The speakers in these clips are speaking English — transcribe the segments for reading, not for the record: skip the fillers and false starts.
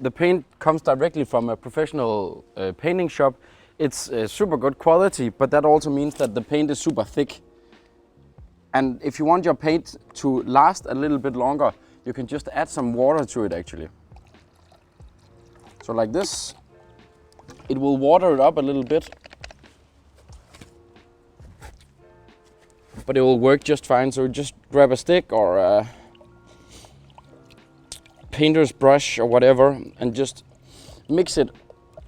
the paint comes directly from a professional painting shop. It's super good quality, but that also means that the paint is super thick. And if you want your paint to last a little bit longer, you can just add some water to it actually. So like this, it will water it up a little bit, but it will work just fine. So just grab a stick or a painter's brush or whatever and just mix it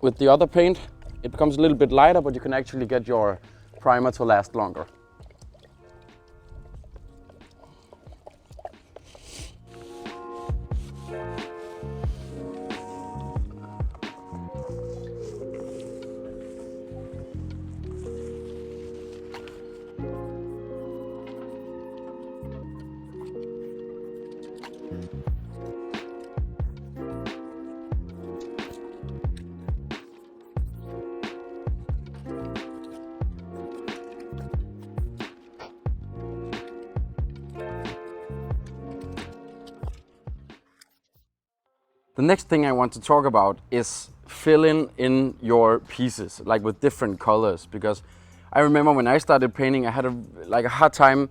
with the other paint. It becomes a little bit lighter, but you can actually get your primer to last longer. The next thing I want to talk about is filling in your pieces, like with different colors, because I remember when I started painting, I had a hard time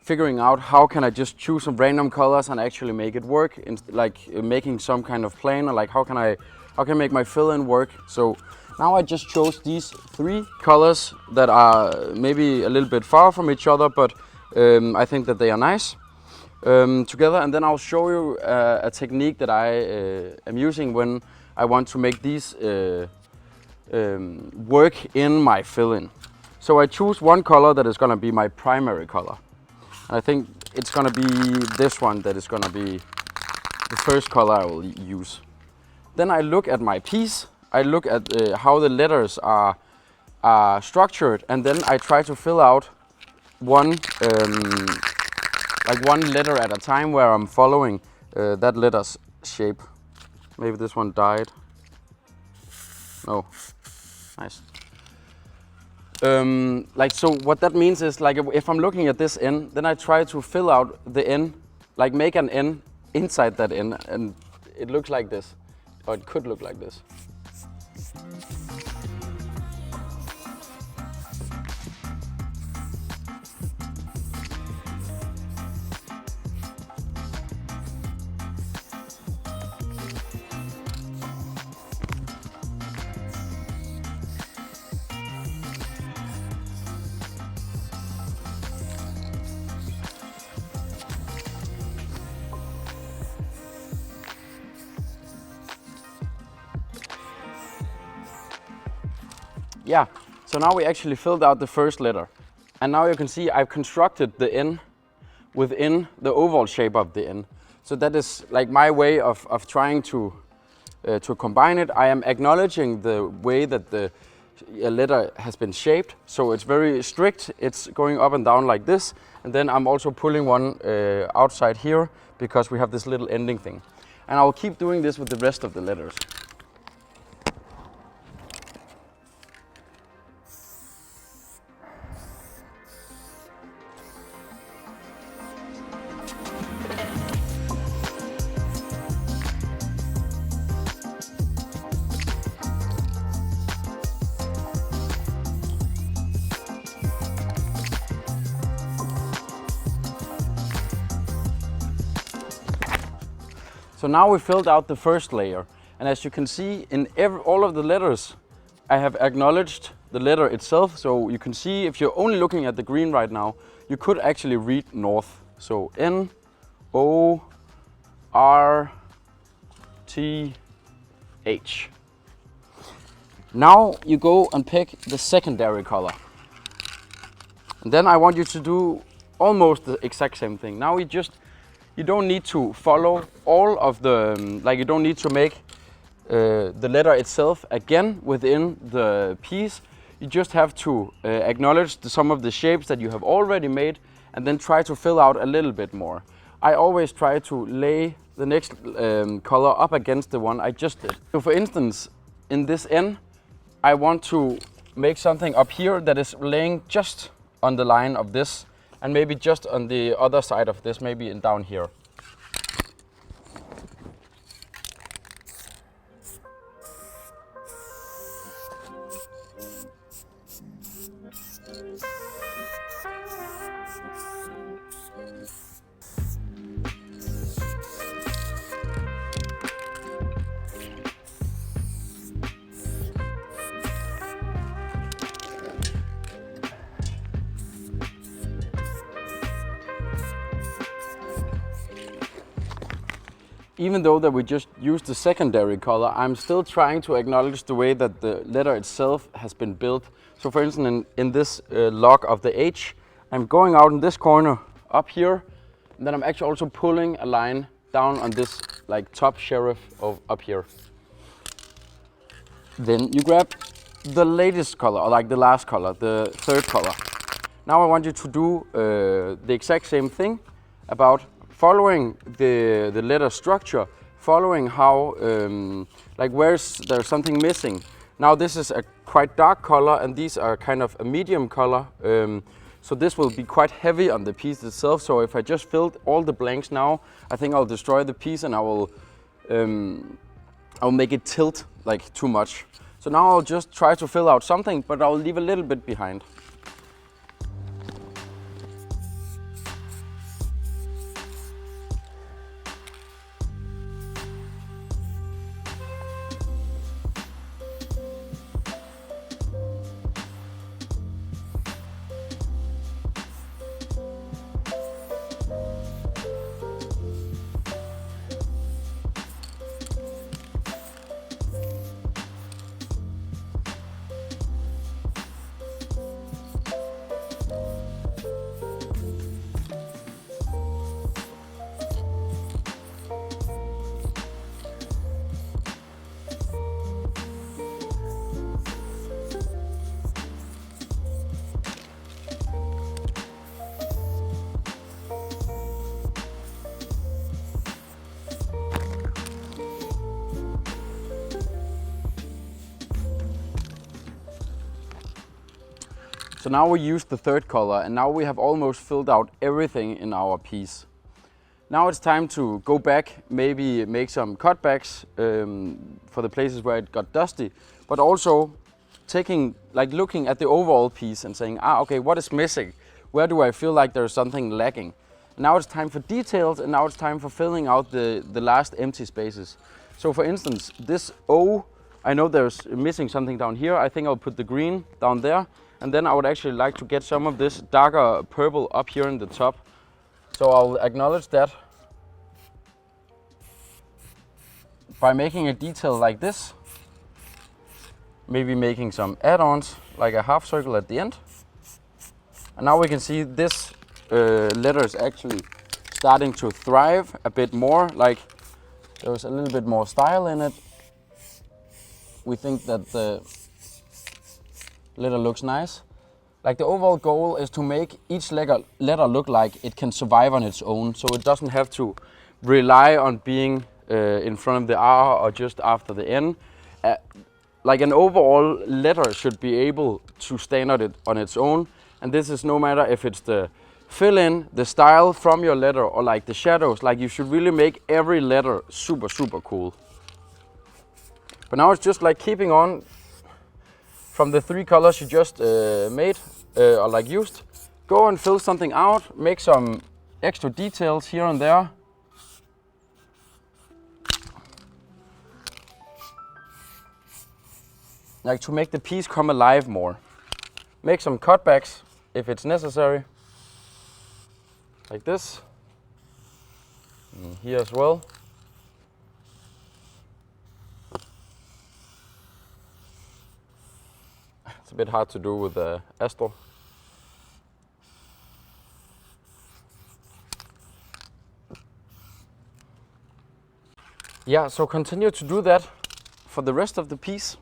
figuring out how can I just choose some random colors and actually make it work, like making some kind of plan, or like how can I make my fill-in work. So now I just chose these 3 colors that are maybe a little bit far from each other, but I think that they are nice. Together, and then I'll show you a technique that I am using when I want to make these work in my fill-in. So I choose one color that is going to be my primary color. I think it's going to be this one that is going to be the first color I will use. Then I look at my piece, I look at how the letters are structured, and then I try to fill out one letter at a time where I'm following that letter's shape. Maybe this one died. No, nice. So what that means is, like, if I'm looking at this N, then I try to fill out the N, like make an N inside that N, and it looks like this, or it could look like this. Yeah, so now we actually filled out the first letter. And now you can see I've constructed the N within the oval shape of the N. So that is like my way of trying to combine it. I am acknowledging the way that the letter has been shaped. So it's very strict. It's going up and down like this. And then I'm also pulling one outside here because we have this little ending thing. And I'll keep doing this with the rest of the letters. So now we filled out the first layer, and as you can see in all of the letters, I have acknowledged the letter itself. So you can see if you're only looking at the green right now, you could actually read north. So N, O, R, T, H. Now you go and pick the secondary color. And then I want you to do almost the exact same thing. Now you don't need to follow all of the, you don't need to make the letter itself again within the piece. You just have to acknowledge some of the shapes that you have already made and then try to fill out a little bit more. I always try to lay the next color up against the one I just did. So for instance, in this N, I want to make something up here that is laying just on the line of this, and maybe just on the other side of this, maybe down here. Even though that we just used the secondary color, I'm still trying to acknowledge the way that the letter itself has been built. So for instance, in this log of the H, I'm going out in this corner up here, and then I'm actually also pulling a line down on this like top serif of up here. Then you grab the latest color, or like the last color, the third color. Now I want you to do the exact same thing about following the letter structure, following how, like there's something missing. Now this is a quite dark color and these are kind of a medium color. So this will be quite heavy on the piece itself. So if I just filled all the blanks now, I think I'll destroy the piece and I'll make it tilt like too much. So now I'll just try to fill out something, but I'll leave a little bit behind. So now we use the third color and now we have almost filled out everything in our piece. Now it's time to go back, maybe make some cutbacks for the places where it got dusty, but also looking at the overall piece and saying, okay, what is missing? Where do I feel like there's something lacking? Now it's time for details and now it's time for filling out the last empty spaces. So for instance, this O, I know there's missing something down here. I think I'll put the green down there. And then I would actually like to get some of this darker purple up here in the top. So I'll acknowledge that by making a detail like this. Maybe making some add-ons, like a half circle at the end. And now we can see this letter is actually starting to thrive a bit more, like there's a little bit more style in it. We think that the letter looks nice. Like the overall goal is to make each letter look like it can survive on its own, so it doesn't have to rely on being in front of the R or just after the N. Like an overall letter should be able to stand on its own, and this is no matter if it's the fill-in, the style from your letter, or like the shadows. Like you should really make every letter super, super cool. But now it's just like keeping on from the three colors you just made or like used. Go and fill something out, make some extra details here and there. Like to make the piece come alive more. Make some cutbacks if it's necessary. Like this. And here as well. It's a bit hard to do with the Astro. Yeah, so continue to do that for the rest of the piece.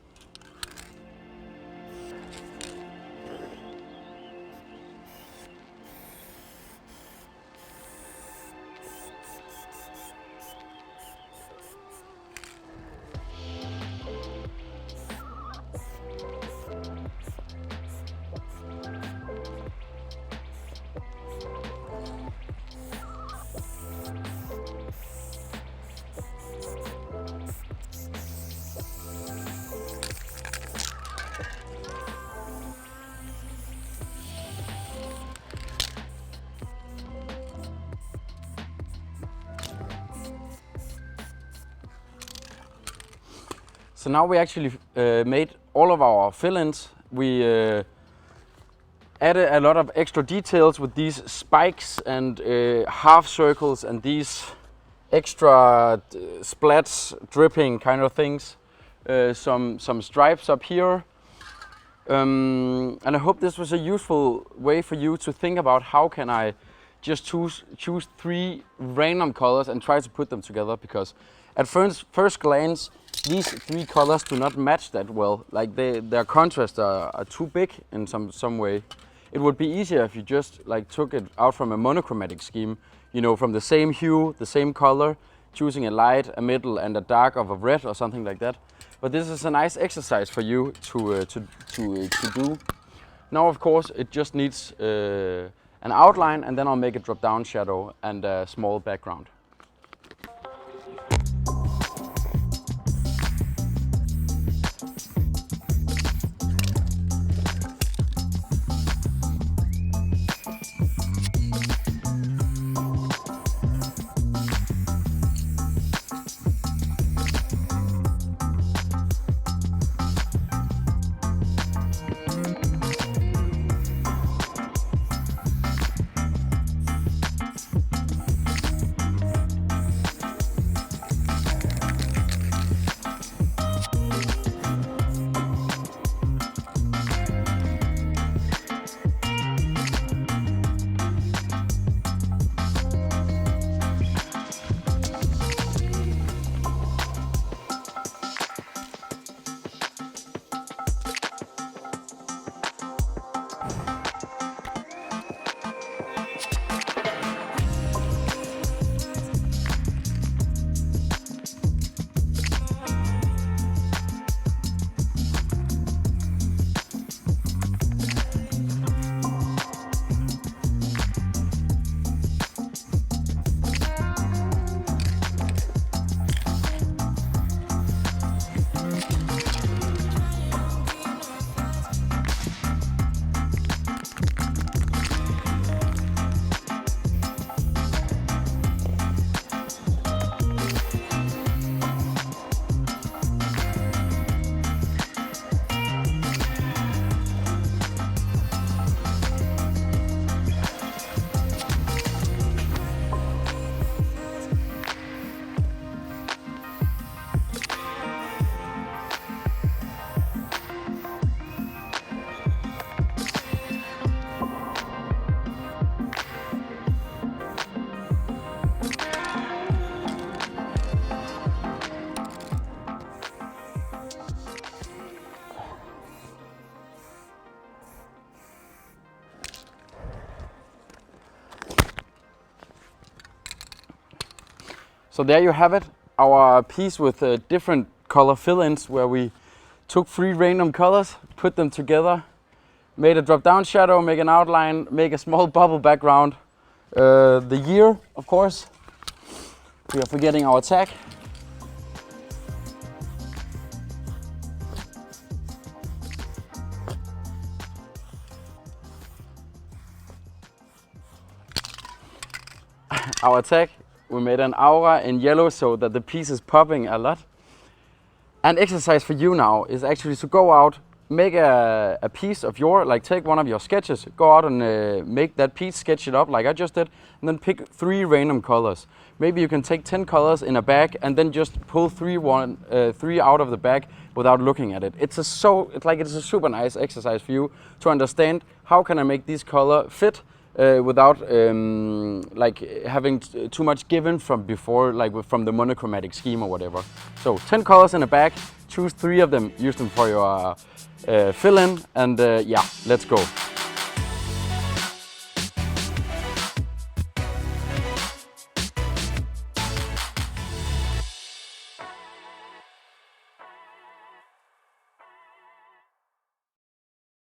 So now we actually made all of our fill-ins. We added a lot of extra details with these spikes and half circles and these extra splats, dripping kind of things. Some stripes up here. And I hope this was a useful way for you to think about how can I just choose 3 random colors and try to put them together, because at first glance these 3 colors do not match that well. Like their contrasts are too big in some way. It would be easier if you just like took it out from a monochromatic scheme, you know, from the same hue, the same color, choosing a light, a middle and a dark of a red or something like that. But this is a nice exercise for you to do. Now of course it just needs an outline, and then I'll make a drop down shadow and a small background. So there you have it, our piece with different color fill-ins, where we took 3 random colors, put them together, made a drop-down shadow, make an outline, make a small bubble background. The year, of course, we are forgetting our tag. Our tag. We made an aura in yellow so that the piece is popping a lot. An exercise for you now is actually to go out, make a piece of like take one of your sketches, go out and make that piece, sketch it up like I just did, and then pick 3 random colors. Maybe you can take 10 colors in a bag and then just pull 3 out of the bag without looking at it. It's a super nice exercise for you to understand how can I make this color fit without like having too much given from before, like from the monochromatic scheme or whatever. So 10 colors in a bag, choose 3 of them, use them for your fill-in, and yeah, let's go.